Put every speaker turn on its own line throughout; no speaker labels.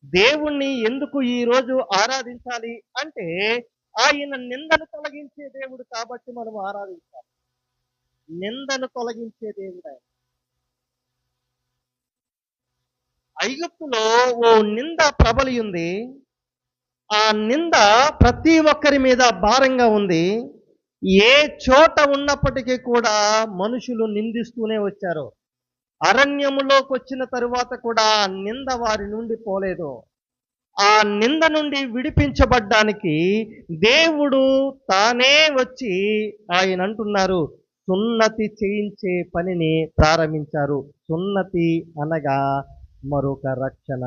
దేవుణ్ణి ఎందుకు ఈరోజు ఆరాధించాలి అంటే ఆయన నిందను తొలగించే దేవుడు కాబట్టి మనం ఆరాధించాలి. నిందను తొలగించే దేవుడు ఆయన. ఐగుప్తులో ఓ నింద ప్రబలి ఉంది. ఆ నింద ప్రతి ఒక్కరి మీద భారంగా ఉంది. ఏ చోట ఉన్నప్పటికీ కూడా మనుషులు నిందిస్తూనే వచ్చారు. అరణ్యములోకి వచ్చిన తరువాత కూడా ఆ నింద వారి నుండి పోలేదు. ఆ నింద నుండి విడిపించబడ్డానికి దేవుడు తానే వచ్చి ఆయన అంటున్నారు, సున్నతి చేయించే పనిని ప్రారంభించారు. సున్నతి అనగా మరొక రక్షణ.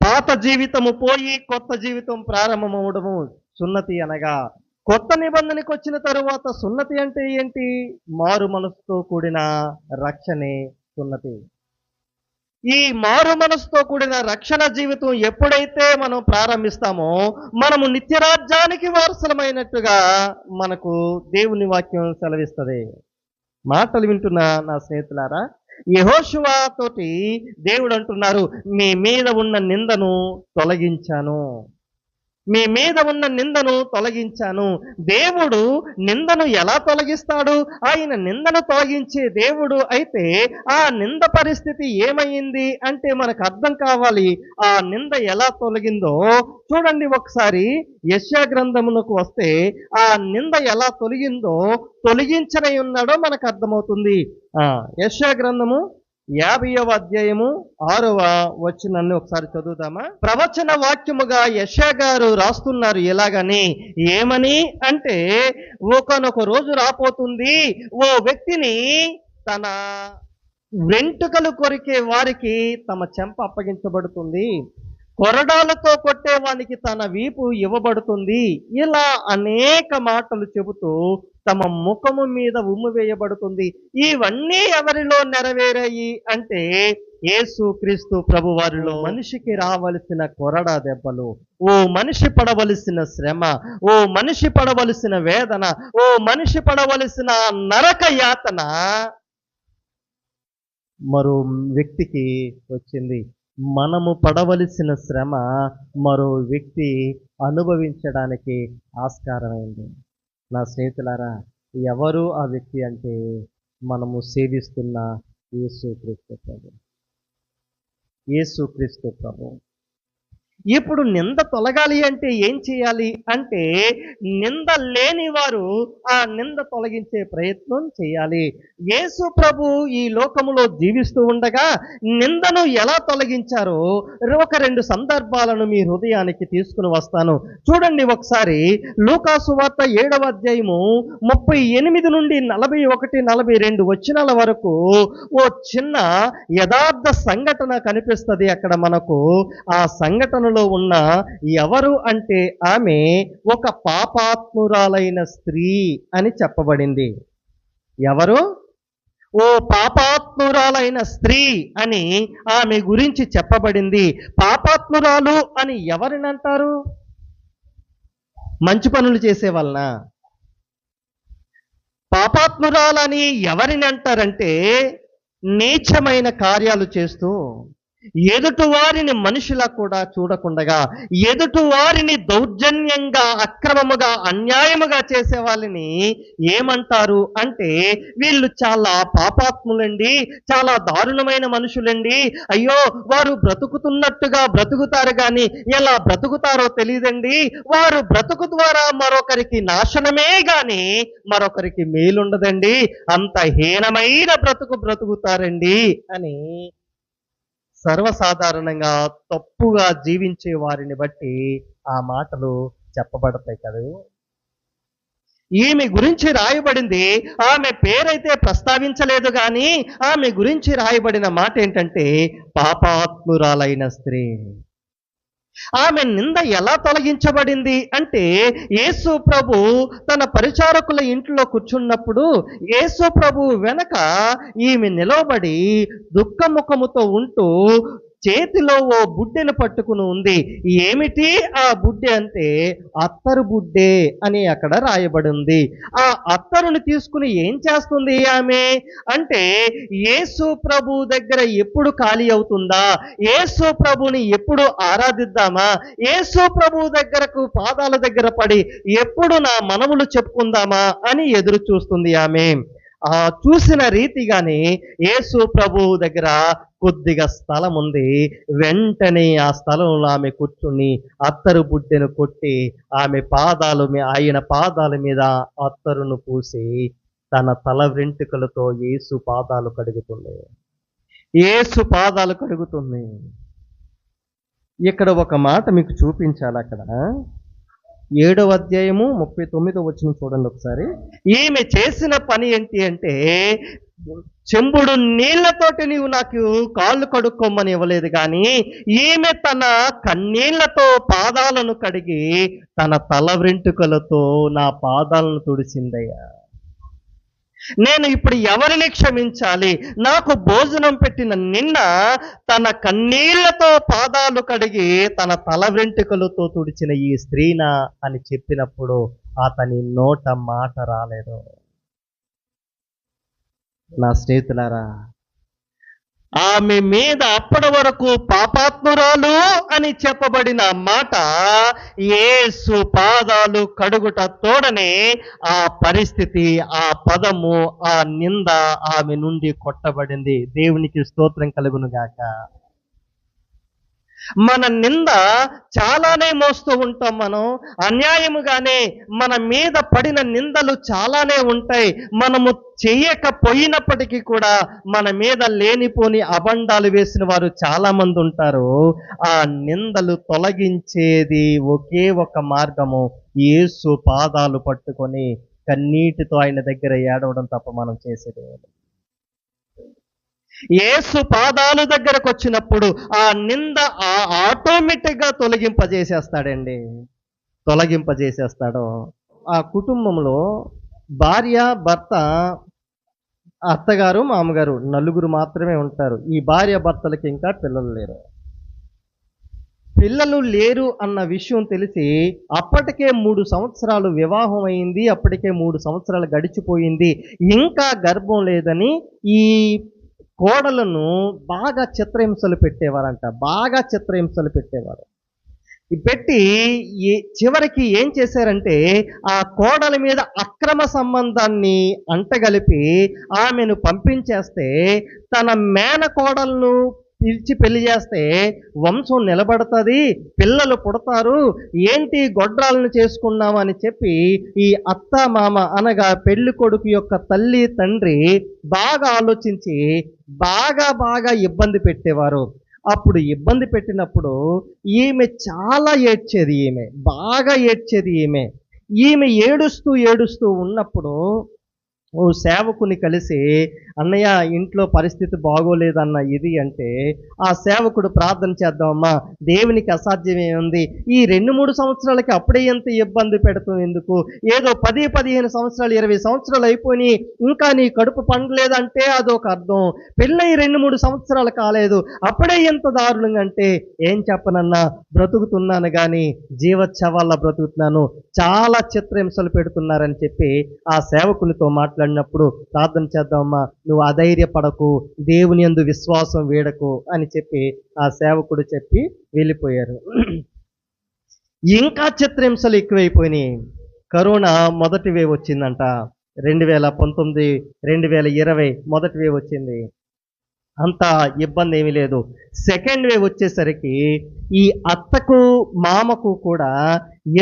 పాత జీవితము పోయి కొత్త జీవితం ప్రారంభమవడము సున్నతి అనగా. కొత్త నిబంధనకు వచ్చిన తరువాత సున్నతి అంటే ఏంటి? మారు మనసుతో కూడిన రక్షణే సున్నతి. ఈ మారు మనసుతో కూడిన రక్షణ జీవితం ఎప్పుడైతే మనం ప్రారంభిస్తామో మనము నిత్యరాజ్యానికి వారసులమైనట్టుగా మనకు దేవుని వాక్యం సెలవిస్తుంది. మాటలు వింటున్న నా స్నేహితులారా, యెహోషువ తోటి దేవుడు అంటున్నారు, మీ మీద ఉన్న నిందను తొలగించాను. మీ మీద ఉన్న నిందను తొలగించాను. దేవుడు నిందను ఎలా తొలగిస్తాడు? ఆయన నిందను తొలగించే దేవుడు అయితే ఆ నింద పరిస్థితి ఏమైంది అంటే మనకు అర్థం కావాలి. ఆ నింద ఎలా తొలగిందో చూడండి ఒకసారి. యెషయా గ్రంథమునకు వస్తే ఆ నింద ఎలా తొలగిందో, తొలగించనై ఉన్నాడో మనకు అర్థమవుతుంది. యెషయా గ్రంథము 50వ అధ్యాయము 6వ వచనాన్ని ఒకసారి చదువుదామా? ప్రవచన వాక్యముగా యెషయా గారు రాస్తున్నారు ఎలాగని, ఏమని అంటే, ఒకానొక రోజు రాపోతుంది, ఓ వ్యక్తిని తన వెంట్రుకలు కొరికే వారికి తమ చెంప అప్పగించబడుతుంది, కొరడాలతో కొట్టే వానికి తన వీపు ఇవ్వబడుతుంది. ఇలా అనేక మాటలు చెబుతూ తమ ముఖము మీద ఉమ్ము వేయబడుతుంది. ఇవన్నీ ఎవరిలో నెరవేరాయి అంటే యేసుక్రీస్తు ప్రభు వారిలో. మనిషికి రావలసిన కొరడా దెబ్బలు, ఓ మనిషి పడవలసిన శ్రమ, ఓ మనిషి పడవలసిన వేదన, ఓ మనిషి పడవలసిన నరక యాతన మరో వ్యక్తికి వచ్చింది. మనము పడవలసిన శ్రమ మరో వ్యక్తి అనుభవించడానికి ఆస్కారమైంది. నా స్నేహితులారా, ఎవరు ఆ వ్యక్తి అంటే మనము సేవిస్తున్న యేసుక్రీస్తు ప్రభు. యేసుక్రీస్తు ప్రభు. ఇప్పుడు నింద తొలగాలి అంటే ఏం చేయాలి అంటే, నింద లేని వారు ఆ నింద తొలగించే ప్రయత్నం చేయాలి. యేసు ప్రభు ఈ లోకములో జీవిస్తూ ఉండగా నిందను ఎలా తొలగించారో ఒక 2 సందర్భాలను మీ హృదయానికి తీసుకుని వస్తాను. చూడండి ఒకసారి. లూకా సువార్త 7వ అధ్యాయము 38 నుండి 41, 42 వచనాల వరకు ఓ చిన్న యథార్థ సంఘటన కనిపిస్తుంది అక్కడ మనకు. ఆ సంఘటనలో ఉన్న ఎవరు అంటే ఆమె ఒక పాపాత్మురాలైన స్త్రీ అని చెప్పబడింది. ఎవరు? ఓ పాపాత్మురాలైన స్త్రీ అని ఆమె గురించి చెప్పబడింది. పాపాత్మురాలు అని ఎవరిని అంటారు? మంచి పనులు చేసే వాళ్ళన? పాపాత్మురాలని ఎవరిని అంటారంటే, నీచమైన కార్యాలు చేస్తూ ఎదుటి వారిని మనుషులా కూడా చూడకుండగా, ఎదుటి వారిని దౌర్జన్యంగా, అక్రమముగా, అన్యాయముగా చేసే వాళ్ళని ఏమంటారు అంటే, వీళ్ళు చాలా పాపాత్ములండి, చాలా దారుణమైన మనుషులండి, అయ్యో వారు బ్రతుకుతున్నట్టుగా బ్రతుకుతారు కానీ ఎలా బ్రతుకుతారో తెలియదండి, వారు బ్రతుకు ద్వారా మరొకరికి నాశనమే గాని మరొకరికి మేలుండదండి, అంత హీనమైన బ్రతుకుతారండి అని సర్వసాధారణంగా తప్పుగా జీవించే వారిని బట్టి ఆ మాటలు చెప్పబడతాయి కదా. ఈమె గురించి రాయబడింది, ఆమె పేరైతే ప్రస్తావించలేదు కానీ ఆమె గురించి రాయబడిన మాట ఏంటంటే పాపాత్మురాలైన స్త్రీ. ఆమె నింద ఎలా తొలగించబడింది అంటే, యేసు ప్రభు తన పరిచారకుల ఇంట్లో కూర్చున్నప్పుడు యేసు ప్రభు వెనక ఈమె నిలవబడి దుఃఖముఖముతో ఉంటూ చేతిలో ఓ బుడ్డెను పట్టుకుని ఉంది. ఏమిటి ఆ బుడ్డె అంటే అత్తరు బుడ్డె అని అక్కడ రాయబడి ఉంది. ఆ అత్తరుని తీసుకుని ఏం చేస్తుంది ఆమె అంటే, యేసు ప్రభు దగ్గర ఎప్పుడు ఖాళీ అవుతుందా, యేసు ప్రభుని ఎప్పుడు ఆరాధిద్దామా, యేసు ప్రభు దగ్గరకు పాదాల దగ్గర పడి ఎప్పుడు నా మనవులు చెప్పుకుందామా అని ఎదురు చూస్తుంది ఆమె. ఆ చూసిన రీతిగానే యేసు ప్రభువు దగ్గర కొద్దిగా స్థలం ఉంది. వెంటనే ఆ స్థలంలో ఆమె కూర్చుని అత్తరు బుడ్డెను కొట్టి ఆయన పాదాల మీద అత్తరును పూసి తన తల వెంట్రుకలతో యేసు పాదాలు కడుగుతుంది. యేసు పాదాలు కడుగుతుంది. ఇక్కడ ఒక మాట మీకు చూపించాలి. అక్కడ 7వ అధ్యాయము 39వ వచనం చూడండి ఒకసారి. ఈమె చేసిన పని ఏంటి అంటే, చెంబుడు నీళ్లతోటి నీవు నాకు కాళ్ళు కడుక్కోమని ఇవ్వలేదు, కానీ ఈమె తన కన్నీళ్లతో పాదాలను కడిగి తన తల వెంట్రుకలతో నా పాదాలను తుడిసిందయ్యా. నేను ఇప్పుడు ఎవరిని క్షమించాలి? నాకు భోజనం పెట్టిన నిన్న తన కన్నీళ్లతో పాదాలు కడిగి తన తల వెంట్రుకలతో తుడిచిన ఈ స్త్రీనా అని చెప్పినప్పుడు అతని నోట మాట రాలేదు. నా స్నేహితులారా, ఆమె మీద అప్పటి వరకు పాపాత్మురాలు అని చెప్పబడిన మాట యేసు పాదాలు కడుగుట తోడనే ఆ పరిస్థితి, ఆ పదము, ఆ నింద ఆమె నుండి కొట్టబడింది. దేవునికి స్తోత్రం కలుగును గాక. మన నింద చాలానే మోస్తూ ఉంటాం. మనం అన్యాయముగానే మన మీద పడిన నిందలు చాలానే ఉంటాయి. మనము చెయ్యకపోయినప్పటికీ కూడా మన మీద లేనిపోని అబండాలు వేసిన వారు చాలా మంది ఉంటారు. ఆ నిందలు తొలగించేది ఒకే ఒక మార్గము, యేసు పాదాలు పట్టుకొని కన్నీటితో ఆయన దగ్గర ఏడవడం తప్ప మనం చేసేది లేదు. యేసు పాదాలు దగ్గరకు వచ్చినప్పుడు ఆ నింద ఆటోమేటిక్గా తొలగింపజేసేస్తాడండి. తొలగింపజేసేస్తాడు. ఆ కుటుంబంలో భార్య, భర్త, అత్తగారు, మామగారు నలుగురు మాత్రమే ఉంటారు. ఈ భార్య భర్తలకి ఇంకా పిల్లలు లేరు. పిల్లలు లేరు అన్న విషయం తెలిసి అప్పటికే 3 సంవత్సరాలు వివాహం అయింది. అప్పటికే 3 సంవత్సరాలు గడిచిపోయింది. ఇంకా గర్భం లేదని ఈ కోడలను బాగా చిత్రహింసలు పెట్టేవారంట. బాగా చిత్రహింసలు పెట్టేవారు. పెట్టి చివరికి ఏం చేశారంటే, ఆ కోడల మీద అక్రమ సంబంధాన్ని అంటగలిపి ఆమెను పంపించేస్తే, తన మేనకోడలను పిలిచి పెళ్లి చేస్తే వంశం నిలబడుతుంది, పిల్లలు పుడతారు, ఏంటి గొడ్రాలను చేసుకున్నాము అని చెప్పి ఈ అత్త మామ అనగా పెళ్లి కొడుకు యొక్క తల్లి తండ్రి బాగా ఆలోచించి బాగా ఇబ్బంది పెట్టేవారు. అప్పుడు ఇబ్బంది పెట్టినప్పుడు ఈమె చాలా ఏడ్చేది. బాగా ఏడ్చేది. ఈమె ఏడుస్తూ ఉన్నప్పుడు ఓ సేవకుని కలిసి, అన్నయ్య ఇంట్లో పరిస్థితి బాగోలేదన్న ఇది అంటే, ఆ సేవకుడు ప్రార్థన చేద్దామమ్మా, దేవునికి అసాధ్యమే ఉంది, ఈ 2-3 సంవత్సరాలకి అప్పుడే ఎంత ఇబ్బంది పెడతాం ఎందుకు, ఏదో 10-15 సంవత్సరాలు 20 సంవత్సరాలు అయిపోయి ఇంకా నీ కడుపు పండలేదంటే అదొక అర్థం, పెళ్ళై 2-3 సంవత్సరాలు కాలేదు అప్పుడే ఎంత దారుణంగా అంటే, ఏం చెప్పనన్నా బ్రతుకుతున్నాను కానీ జీవోత్సవాల్లో బ్రతుకుతున్నాను, చాలా చిత్రహింసలు పెడుతున్నారని చెప్పి ఆ సేవకునితో మాట్లాడినప్పుడు, ప్రార్థన చేద్దామమ్మా, నువ్వు అధైర్యపడకు, దేవుని యందు విశ్వాసం వీడకు అని చెప్పి ఆ సేవకుడు చెప్పి వెళ్ళిపోయారు. ఇంకా చిత్రహింసలు ఎక్కువైపోయినాయి. కరోనా మొదటి వేవ్ వచ్చిందంట. 2019, 2020 మొదటి వేవ్ వచ్చింది. అంత ఇబ్బంది ఏమీ లేదు. సెకండ్ వేవ్ వచ్చేసరికి ఈ అత్తకు మామకు కూడా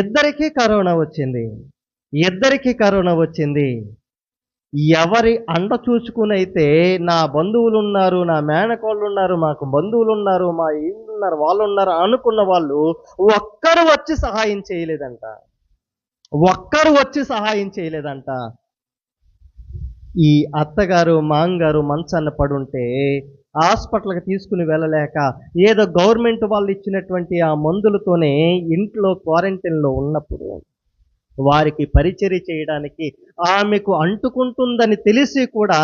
ఇద్దరికీ కరోనా వచ్చింది. ఎవరి అండ చూసుకునైతే నా బంధువులు ఉన్నారు, నా మేనకోళ్ళు ఉన్నారు, మాకు బంధువులు ఉన్నారు, మా ఇల్లు ఉన్నారు, వాళ్ళు ఉన్నారు అనుకున్న వాళ్ళు ఒక్కరు వచ్చి సహాయం చేయలేదంట. ఈ అత్తగారు మాంగారు మంచాన్న పడుంటే హాస్పిటల్కి తీసుకుని వెళ్ళలేక ఏదో గవర్నమెంట్ వాళ్ళు ఇచ్చినటువంటి ఆ మందులతోనే ఇంట్లో క్వారంటైన్లో ఉన్నప్పుడు వారికి పరిచర్య చేయడానికి ఆమెకు అంటుకుంటుందని తెలిసి కూడా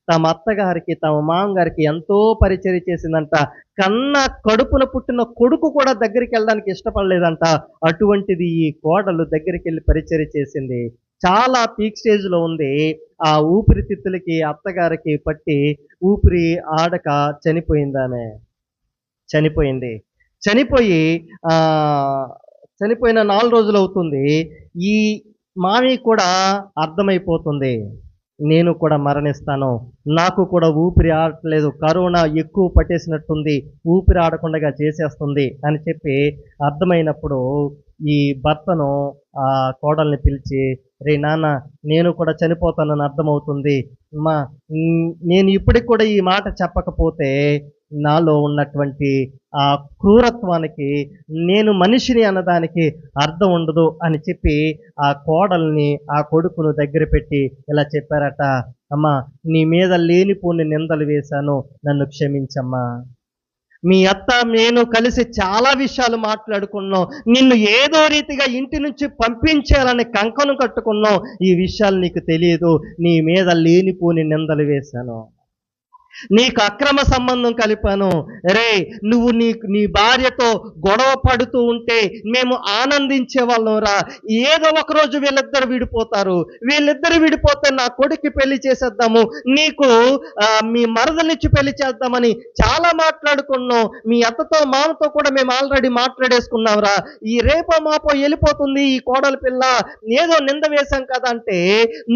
తమ అత్తగారికి తమ మామగారికి ఎంతో పరిచర్య చేసిందంట. కన్న కడుపున పుట్టిన కొడుకు కూడా దగ్గరికి వెళ్ళడానికి ఇష్టపడలేదంట. అటువంటిది ఈ కోడలు దగ్గరికి వెళ్ళి పరిచర్య చేసింది. చాలా పీక్ స్టేజ్లో ఉంది. ఆ ఊపిరితిత్తులకి అత్తగారికి పట్టి ఊపిరి ఆడక చనిపోయిందామె. చనిపోయింది. చనిపోయి చనిపోయిన 4 రోజులవుతుంది. ఈ మామయ్యకి కూడా అర్థమైపోతుంది. నేను కూడా మరణిస్తాను. నాకు కూడా ఊపిరి ఆడట్లేదు. కరోనా ఎక్కువ పట్టేసినట్టుంది. ఊపిరి ఆడకుండగా చేసేస్తుంది అని చెప్పి అర్థమైనప్పుడు ఈ భర్తను కోడల్ని పిలిచి, "రేయ్ నాన్న, నేను కూడా చనిపోతానని అర్థమవుతుంది. అమ్మా, నేను ఇప్పటికి కూడా ఈ మాట చెప్పకపోతే నాలో ఉన్నటువంటి ఆ క్రూరత్వానికి, నేను మనిషిని అన్నదానికి అర్థం ఉండదు" అని చెప్పి ఆ కోడల్ని ఆ కొడుకును దగ్గర పెట్టి ఇలా చెప్పారట, "అమ్మా, నీ మీద లేనిపోని నిందలు వేశాను, నన్ను క్షమించమ్మా. మీ అత్త నేను కలిసి చాలా విషయాలు మాట్లాడుకున్నాం. నిన్ను ఏదో రీతిగా ఇంటి నుంచి పంపించేయాలని కంకణం కట్టుకున్నాం. ఈ విషయాలు నీకు తెలియదు. నీ మీద లేనిపోని నిందలు వేశాను. నీకు అక్రమ సంబంధం కలిపాను. రేయ్, నువ్వు నీ భార్యతో గొడవ పడుతూ ఉంటే మేము ఆనందించే వాళ్ళం రా. ఏదో ఒక రోజు వీళ్ళిద్దరు విడిపోతారు. వీళ్ళిద్దరు విడిపోతే నా కొడుక్కి పెళ్లి చేసేద్దాము, నీకు మీ మరదలిచ్చి పెళ్లి చేద్దామని చాలా మాట్లాడుకున్నాం. మీ అత్తతో మామతో కూడా మేము ఆల్రెడీ మాట్లాడేసుకున్నాం రా. ఈ రేపో మాపో వెళ్ళిపోతుంది ఈ కోడలి పిల్ల, ఏదో నింద వేశాం కదా అంటే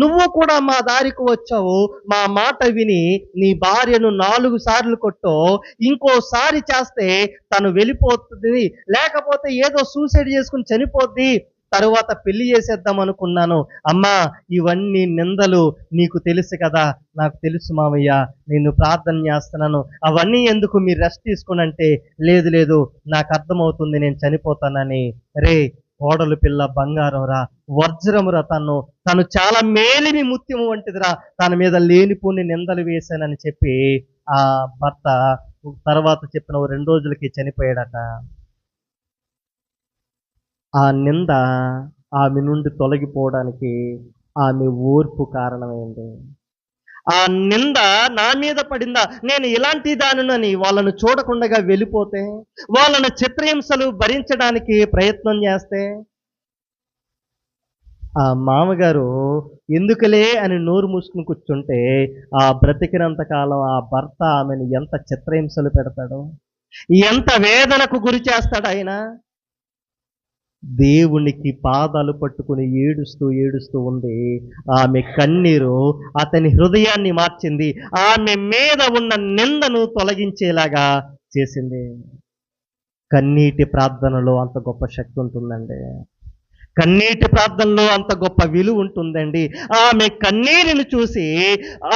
నువ్వు కూడా మా దారికి వచ్చావు. మా మాట విని నీ భార్యను 4 సార్లు కొట్టో, ఇంకోసారి చేస్తే తను వెళ్ళిపోతుంది, లేకపోతే ఏదో సూసైడ్ చేసుకుని చనిపోద్ది, తరువాత పెళ్లి చేసేద్దాం అనుకున్నాను. అమ్మా, ఇవన్నీ నిందలు నీకు తెలుసు కదా. నాకు తెలుసు మామయ్య, నేను ప్రార్థన చేస్తున్నాను. అవన్నీ ఎందుకు, మీరు రెస్ట్ తీసుకోనంటే, లేదు లేదు నాకు అర్థమవుతుంది నేను చనిపోతానని. రే, కోడలు పిల్ల బంగారం రా, వజ్రమురా, తను చాలా మేలిమి ముత్యము వంటిదిరా, తన మీద లేనిపోని నిందలు వేశానని చెప్పి ఆ భర్త తర్వాత చెప్పిన 2 రోజులకి చనిపోయాడట. ఆ నింద ఆమె నుండి తొలగిపోవడానికి ఆమె ఓర్పు కారణమైంది. ఆ నింద నా మీద పడిందా, నేను ఇలాంటి దానినని వాళ్ళను చూడకుండా వెళ్ళిపోతే, వాళ్ళను చిత్రహింసలు భరించడానికి ప్రయత్నం చేస్తే, ఆ మామగారు ఎందుకులే అని నోరు మూసుకుని కూర్చుంటే, ఆ బ్రతికినంత కాలం ఆ భర్త ఆమెను ఎంత చిత్రహింసలు పెడతాడో, ఎంత వేదనకు గురి చేస్తాడు ఆయన. దేవునికి పాదాలు పట్టుకుని ఏడుస్తూ ఉంది. ఆమె కన్నీరు అతని హృదయాన్ని మార్చింది. ఆమె మీద ఉన్న నిందను తొలగించేలాగా చేసింది. కన్నీటి ప్రార్థనలో అంత గొప్ప శక్తి ఉంటుందండి. కన్నీటి ప్రార్థనలో అంత గొప్ప విలువ ఉంటుందండి. ఆమె కన్నీరుని చూసి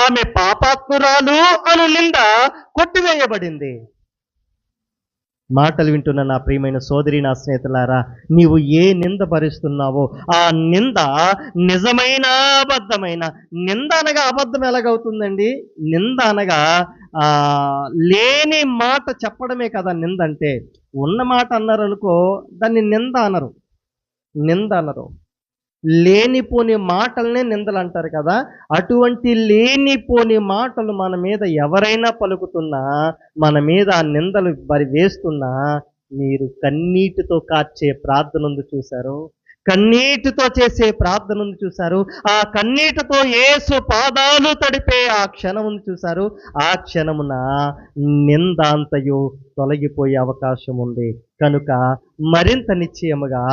ఆమె పాపాత్మురాలు అను నింద కొట్టివేయబడింది. మాటలు వింటున్న నా ప్రియమైన సోదరి, నా స్నేహితులారా, నీవు ఏ నింద భరిస్తున్నావో ఆ నింద నిజమైన అబద్ధమైన నింద అనగా అబద్ధం ఎలాగవుతుందండి? నింద అనగా లేని మాట చెప్పడమే కదా నింద అంటే. ఉన్న మాట అన్నారనుకో దాన్ని నింద అనరు. లేనిపోని మాటలనే నిందలు అంటారు కదా. అటువంటి లేనిపోని మాటలు మన మీద ఎవరైనా పలుకుతున్నా, మన మీద ఆ నిందలు వేస్తున్నా, మీరు కన్నీటితో కార్చే ప్రార్థన ఉంది చూశారు, కన్నీటితో చేసే ప్రార్థన ఉంది చూశారు, ఆ కన్నీటితో యేసు పాదాలు తడిపే ఆ క్షణం ఉంది చూశారు, ఆ క్షణమున నిందాంతయు తొలగిపోయే అవకాశం ఉంది. కనుక మరింత నిశ్చయముగా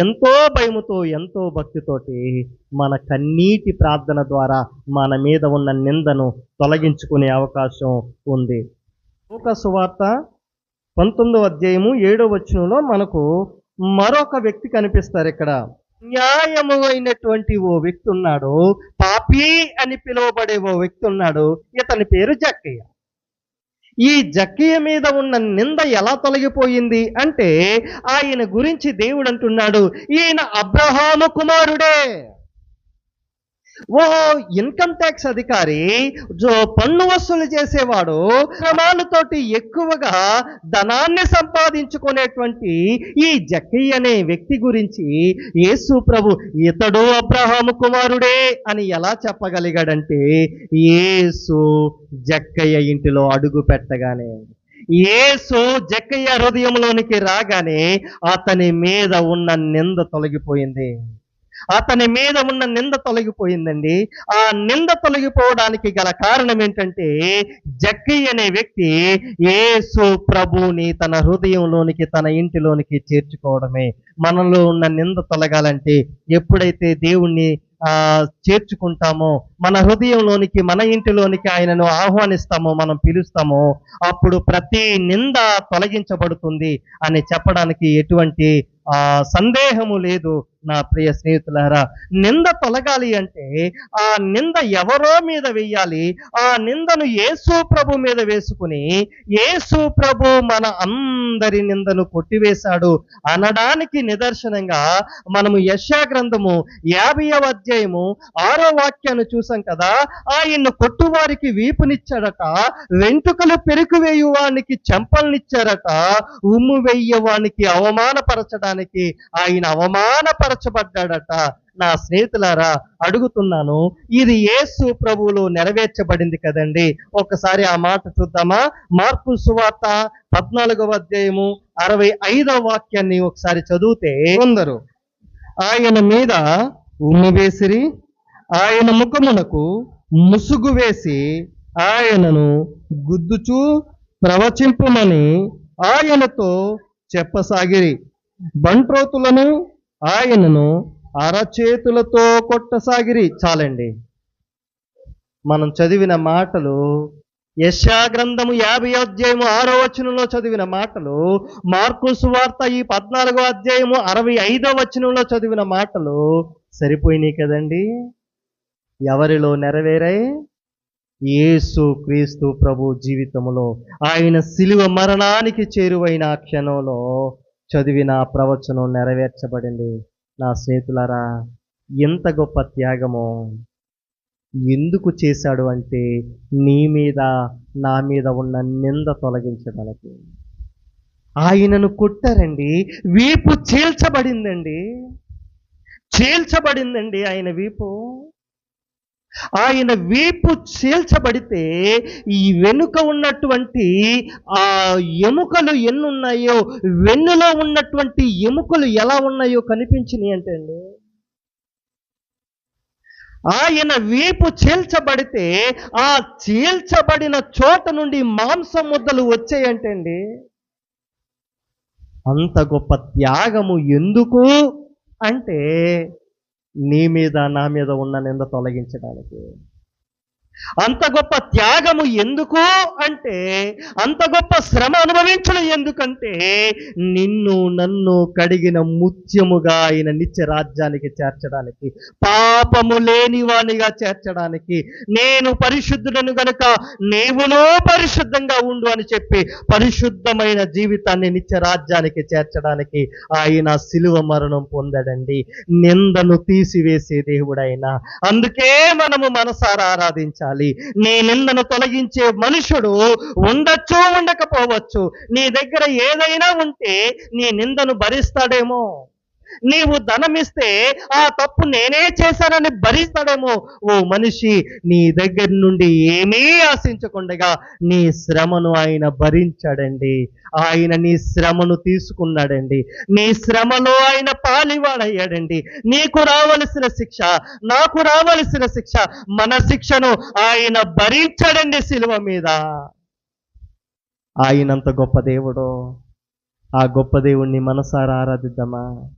ఎంతో భయముతో ఎంతో భక్తితోటి మన కన్నీటి ప్రార్థన ద్వారా మన మీద ఉన్న నిందను తొలగించుకునే అవకాశం ఉంది. లూకా సువార్త 19వ అధ్యాయము 7వ వచనంలో మనకు మరొక వ్యక్తి కనిపిస్తారు. ఇక్కడ న్యాయము అయినటువంటి ఓ వ్యక్తి ఉన్నాడు, పాపి అని పిలువబడే ఓ వ్యక్తి ఉన్నాడు. ఇతని పేరు జక్కయ్య. ఈ జక్కయ్య మీద ఉన్న నింద ఎలా తొలగిపోయింది అంటే, ఆయన గురించి దేవుడు అంటున్నాడు, ఈయన అబ్రహాము కుమారుడే. ఓ ఇన్కమ్ ట్యాక్స్ అధికారి, పన్ను వసూలు చేసేవాడు క్రమాలతోటి ఎక్కువగా ధనాన్ని సంపాదించుకునేటువంటి ఈ జక్కయ్య అనే వ్యక్తి గురించి యేసు ప్రభు ఇతడు అబ్రహాము కుమారుడే అని ఎలా చెప్పగలిగాడంటే, యేసు జక్కయ్య ఇంటిలో అడుగు పెట్టగానే, యేసు జక్కయ్య హృదయంలోనికి రాగానే అతని మీద ఉన్న నింద తొలగిపోయింది. అతని మీద ఉన్న నింద తొలగిపోయిందండి. ఆ నింద తొలగిపోవడానికి గల కారణం ఏంటంటే, జక్కయ్య అనే వ్యక్తి యేసు ప్రభువుని తన హృదయంలోనికి, తన ఇంటిలోనికి చేర్చుకోవడమే. మనలో ఉన్న నింద తొలగాలంటే ఎప్పుడైతే దేవుణ్ణి చేర్చుకుంటామో, మన హృదయంలోనికి, మన ఇంటిలోనికి ఆయనను ఆహ్వానిస్తామో, మనం పిలుస్తామో, అప్పుడు ప్రతి నింద తొలగించబడుతుంది అని చెప్పడానికి ఎటువంటి సందేహము లేదు. నా ప్రియ స్నేహితులారా, నింద తొలగాలి అంటే ఆ నింద ఎవరో మీద వెయ్యాలి. ఆ నిందను యేసు ప్రభు మీద వేసుకుని, యేసు ప్రభు మన అందరి నిందను కొట్టివేశాడు అనడానికి నిదర్శనంగా మనము యెషయా గ్రంథము 50వ అధ్యాయము 6వ వాక్యాన్ని చూసాం కదా. ఆయన్ను కొట్టువారికి వీపునిచ్చాడట, వెంట్రుకలు పెరుకువేయువానికి చెంపల్నిచ్చారట, ఉమ్ము వెయ్యవానికి అవమానపరచడానికి ఆయన అవమానపరచబడ్డాడట. నా స్నేహితులారా, అడుగుతున్నాను, ఇది యేసు ప్రభువులో నెరవేర్చబడింది కదండి. ఒకసారి ఆ మాట చూద్దామా? మార్కు సువార్త 14వ అధ్యాయము 65వ వాక్యాన్ని ఒకసారి చదివితే, కొందరు ఆయన మీద ఉమ్మి వేసిరి, ఆయన ముఖమునకు ముసుగు వేసి ఆయనను గుద్దుచూ ప్రవచింపుమని ఆయనతో చెప్పసాగిరి. బంట్రోతులను ఆయనను అరచేతులతో కొట్టసాగిరి. చాలండి. మనం చదివిన మాటలు యెషయా గ్రంథము 50వ అధ్యాయము 6వ వచనంలో చదివిన మాటలు, మార్కు సువార్త ఈ 14వ అధ్యాయము 65వ వచనంలో చదివిన మాటలు సరిపోయినాయి కదండి. ఎవరిలో నెరవేరాయి? యేసు క్రీస్తు ప్రభు జీవితంలో, ఆయన శిలువ మరణానికి చేరువైన ఆ క్షణంలో చదివిన ప్రవచనం నెరవేర్చబడింది. నా స్నేహితులారా, ఎంత గొప్ప త్యాగమో! ఎందుకు చేశాడు అంటే, నీ మీద, నా మీద ఉన్న నింద తొలగించడానికి. ఆయనను కొట్టారండి, వీపు చీల్చబడిందండి. చీల్చబడిందండి ఆయన వీపు. ఆయన వీపు చీల్చబడితే ఈ వెనుక ఉన్నటువంటి ఆ ఎముకలు ఎన్నున్నాయో, వెన్నులో ఉన్నటువంటి ఎముకలు ఎలా ఉన్నాయో కనిపించినాయి అంటే అండి. ఆయన వీపు చీల్చబడితే ఆ చీల్చబడిన చోట నుండి మాంసం ముద్దలు వచ్చాయంటే అండి. అంత గొప్ప త్యాగము ఎందుకు అంటే, నీ మీద, నా మీద ఉన్న నింద తొలగించడానికి. అంత గొప్ప త్యాగము ఎందుకు అంటే, అంత గొప్ప శ్రమ అనుభవించడం ఎందుకంటే, నిన్ను నన్ను కడిగిన ముత్యముగా ఆయన నిత్య రాజ్యానికి చేర్చడానికి, పాపము లేని వానిగా చేర్చడానికి, నేను పరిశుద్ధుడను గనుక నీవును పరిశుద్ధంగా ఉండు అని చెప్పి పరిశుద్ధమైన జీవితాన్ని నిత్య రాజ్యానికి చేర్చడానికి ఆయన శిలువ మరణం పొందాడండి. నిందను తీసివేసే దేవుడైన. అందుకే మనము మనసారా ఆరాధించాలి. నీ నిందను తొలగించే మనుషుడు ఉండొచ్చు, ఉండకపోవచ్చు. నీ దగ్గర ఏదైనా ఉంటే నీ నిందను భరిస్తాడేమో. నీవు ధనమిస్తే ఆ తప్పు నేనే చేశానని భరిస్తాడేమో. ఓ మనిషి, నీ దగ్గర నుండి ఏమీ ఆశించకుండా నీ శ్రమను ఆయన భరించాడండి. ఆయన నీ శ్రమను తీసుకున్నాడండి. నీ శ్రమలో ఆయన పాలివాడయ్యాడండి. నీకు రావలసిన శిక్ష, నాకు రావలసిన శిక్ష, మన శిక్షను ఆయన భరించాడండి శిలువ మీద. ఆయనంత గొప్ప దేవుడు. ఆ గొప్ప దేవుణ్ణి మనసారా ఆరాధిద్దామా?